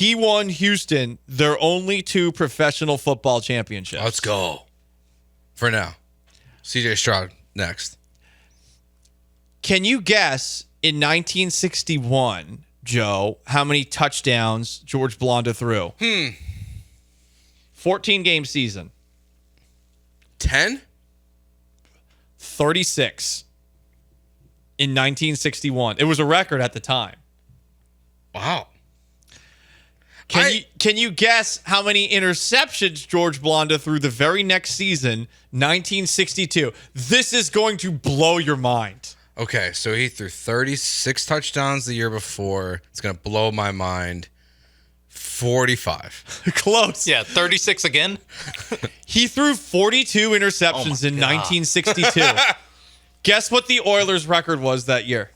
He won Houston their only 2 professional football championships. Let's go. For now. CJ Stroud next. Can you guess in 1961, Joe, how many touchdowns George Blanda threw? 14-game season. 10? 36 in 1961. It was a record at the time. Wow. Can you guess how many interceptions George Blanda threw the very next season, 1962? This is going to blow your mind. Okay, so he threw 36 touchdowns the year before. It's going to blow my mind. 45. Close. Yeah, 36 again. He threw 42 interceptions in 1962. Guess what the Oilers' record was that year?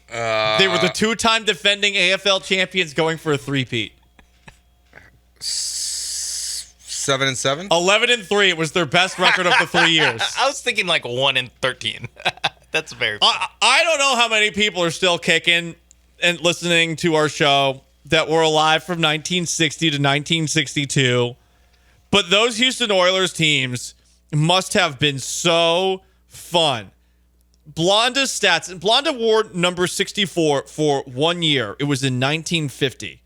They were the 2-time defending AFL champions going for a three-peat. 7-7? 11-3. It was their best record of the 3 years. I was thinking like 1-13. That's very. I don't know how many people are still kicking and listening to our show that were alive from 1960 to 1962. But those Houston Oilers teams must have been so fun. Blanda's stats. Blanda wore number 64 for 1 year. It was in 1950.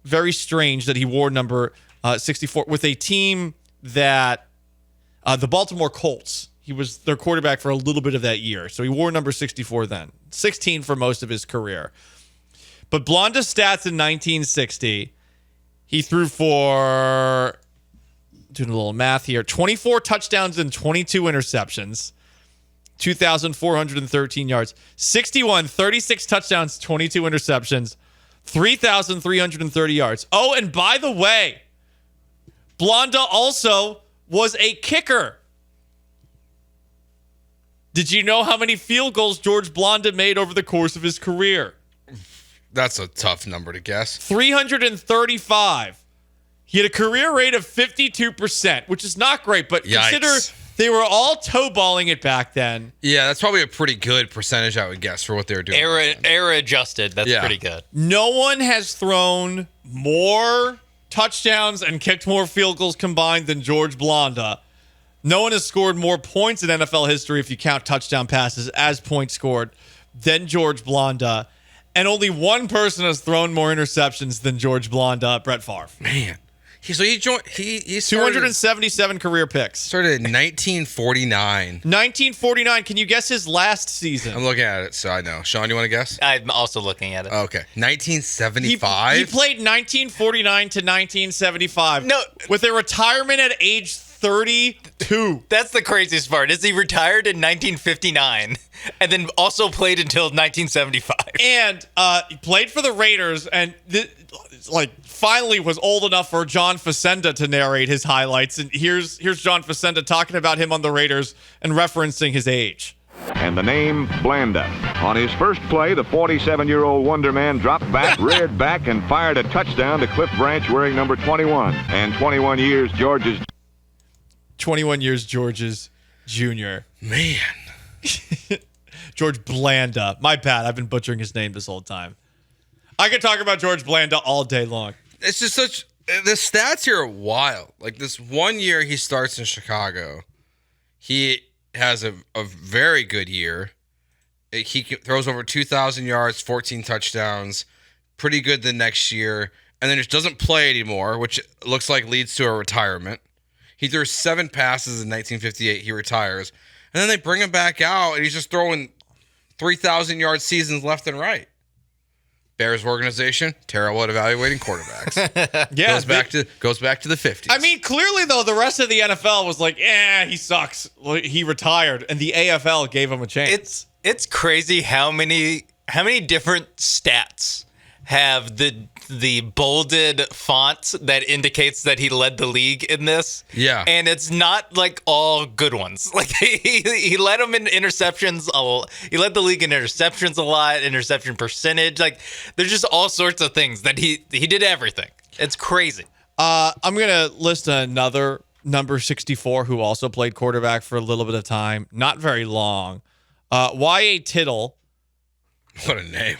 Very strange that he wore number 64 with a team that the Baltimore Colts. He was their quarterback for a little bit of that year. So he wore number 64 then. 16 for most of his career. But Blanda's stats in 1960, he threw for, doing a little math here, 24 touchdowns and 22 interceptions, 2,413 yards. 61, 36 touchdowns, 22 interceptions, 3,330 yards. Oh, and by the way, Blanda also was a kicker. Did you know how many field goals George Blanda made over the course of his career? That's a tough number to guess. 335. He had a career rate of 52%, which is not great, but consider they were all toe balling it back then. Yeah, that's probably a pretty good percentage, I would guess, for what they were doing. Era adjusted. That's pretty good. No one has thrown more touchdowns and kicked more field goals combined than George Blanda. No one has scored more points in NFL history, if you count touchdown passes as points scored, than George Blanda. And only one person has thrown more interceptions than George Blanda, Brett Favre. Man. He started 277 career picks. Started in 1949. 1949. Can you guess his last season? I'm looking at it, so I know. Sean, you want to guess? I'm also looking at it. Okay. 1975? He played 1949 to 1975. No. With a retirement at age 32. That's the craziest part, is he retired in 1959 and then also played until 1975. And he played for the Raiders and finally was old enough for John Facenda to narrate his highlights. And here's John Facenda talking about him on the Raiders and referencing his age. And the name Blanda. On his first play, the 47-year-old Wonder Man dropped back, reared back, and fired a touchdown to Cliff Branch wearing number 21. And 21 years George's Jr. Man. George Blanda. My bad. I've been butchering his name this whole time. I could talk about George Blanda all day long. It's just the stats here are wild. Like this 1 year he starts in Chicago. He has a very good year. He throws over 2,000 yards, 14 touchdowns. Pretty good the next year. And then just doesn't play anymore, which looks like leads to a retirement. He threw 7 passes in 1958. He retires. And then they bring him back out, and he's just throwing 3,000-yard seasons left and right. Bears organization, terrible at evaluating quarterbacks. Yeah, goes back to the 50s. I mean, clearly, though, the rest of the NFL was like, he sucks. He retired, and the AFL gave him a chance. It's crazy how many different stats have the bolded font that indicates that he led the league in this. Yeah. And it's not like all good ones. Like he led them in interceptions. He led the league in interceptions a lot, interception percentage. Like there's just all sorts of things that he did everything. It's crazy. I'm going to list another number 64 who also played quarterback for a little bit of time. Not very long. Y.A. Tittle. What a name.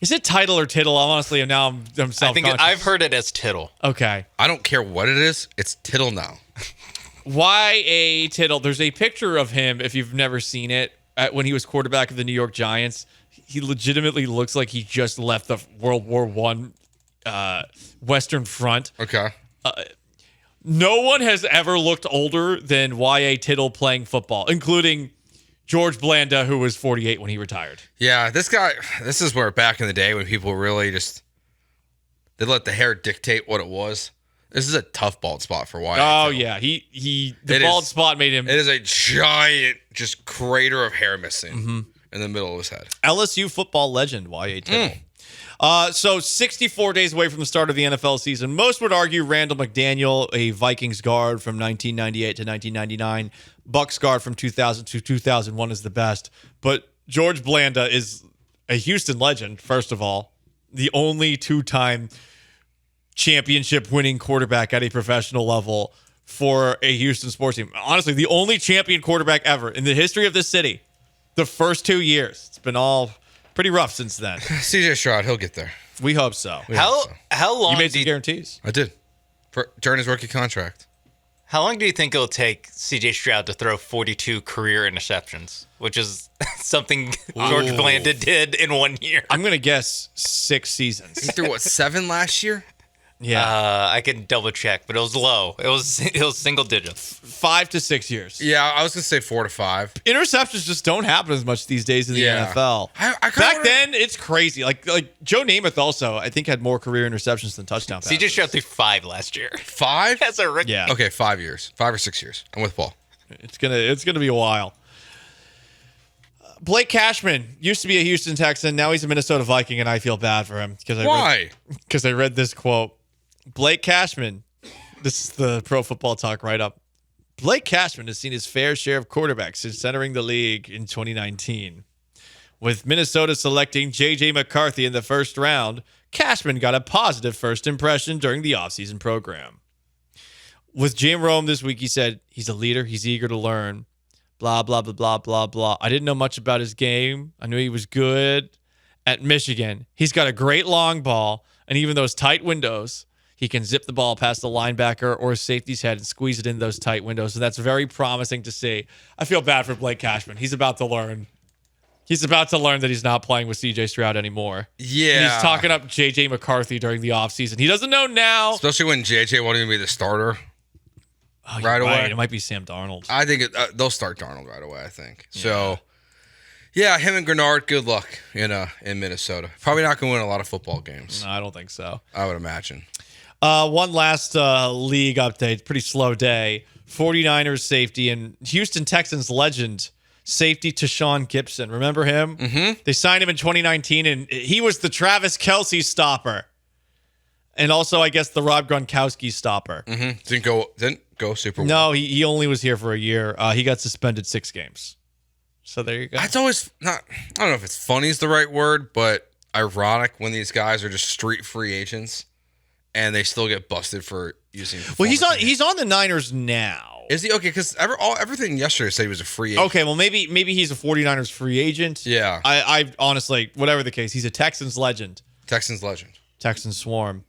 Is it title or tittle? Honestly, now I'm I self-conscious. think I've heard it as Tittle. Okay. I don't care what it is. It's Tittle now. Y.A. Tittle. There's a picture of him, if you've never seen it, when he was quarterback of the New York Giants. He legitimately looks like he just left the World War I Western Front. Okay. No one has ever looked older than Y.A. Tittle playing football, including George Blanda, who was 48 when he retired. Yeah, this is where back in the day when people really just, they let the hair dictate what it was. This is a tough bald spot for Wyatt. Oh, yeah. The bald spot made him. It is a giant, just crater of hair missing in the middle of his head. LSU football legend, Y.A. Tittle. So 64 days away from the start of the NFL season. Most would argue Randall McDaniel, a Vikings guard from 1998 to 1999, Bucks guard from 2000 to 2001 is the best. But George Blanda is a Houston legend, first of all. The only two-time championship winning quarterback at a professional level for a Houston sports team. Honestly, the only champion quarterback ever in the history of this city. The first 2 years. It's been all pretty rough since then. CJ Stroud, he'll get there. We hope so. How long You made some guarantees. I did. During his rookie contract. How long do you think it'll take CJ Stroud to throw 42 career interceptions, which is something George Blanda did in 1 year? I'm going to guess 6 seasons. He threw, 7 last year? Yeah. I can double check, but it was low. It was single digits. 5 to 6 years. Yeah, I was going to say 4 to 5. Interceptions just don't happen as much these days in the NFL. Back then, it's crazy. Like Joe Namath also, I think, had more career interceptions than touchdown passes. CJ Stroud threw 5 last year. 5? That's a rookie. Yeah. Okay, 5 years. 5 or 6 years. I'm with Paul. It's gonna be a while. Blake Cashman used to be a Houston Texan. Now he's a Minnesota Viking, and I feel bad for him. Why? Because I read this quote. Blake Cashman, this is the Pro Football Talk write-up. Blake Cashman has seen his fair share of quarterbacks since entering the league in 2019. With Minnesota selecting J.J. McCarthy in the first round, Cashman got a positive first impression during the offseason program. With Jim Rome this week, he said, he's a leader, he's eager to learn, blah, blah, blah, blah, blah, blah. I didn't know much about his game. I knew he was good at Michigan. He's got a great long ball, and even those tight windows, he can zip the ball past the linebacker or safety's head and squeeze it in those tight windows. And that's very promising to see. I feel bad for Blake Cashman. He's about to learn. He's about to learn that he's not playing with C.J. Stroud anymore. Yeah. And he's talking up J.J. McCarthy during the offseason. He doesn't know now. Especially when J.J. won't even be the starter Right away. It might be Sam Darnold. I think they'll start Darnold right away, I think. Yeah. So, yeah, him and Grenard, good luck in Minnesota. Probably not going to win a lot of football games. No, I don't think so. I would imagine. One last league update. Pretty slow day. 49ers safety and Houston Texans legend safety Tashawn Gibson. Remember him? Mm-hmm. They signed him in 2019, and he was the Travis Kelce stopper. And also, I guess, the Rob Gronkowski stopper. Mm-hmm. Didn't go super well. No, he only was here for a year. He got suspended 6 games. So there you go. It's always not, I don't know if it's funny is the right word, but ironic when these guys are just street free agents and they still get busted for using. Well, he's on the Niners now. Is he? Okay, because everything yesterday said he was a free agent. Okay, well, maybe he's a 49ers free agent. Yeah. I honestly, whatever the case, he's a Texans legend. Texans legend. Texans swarm.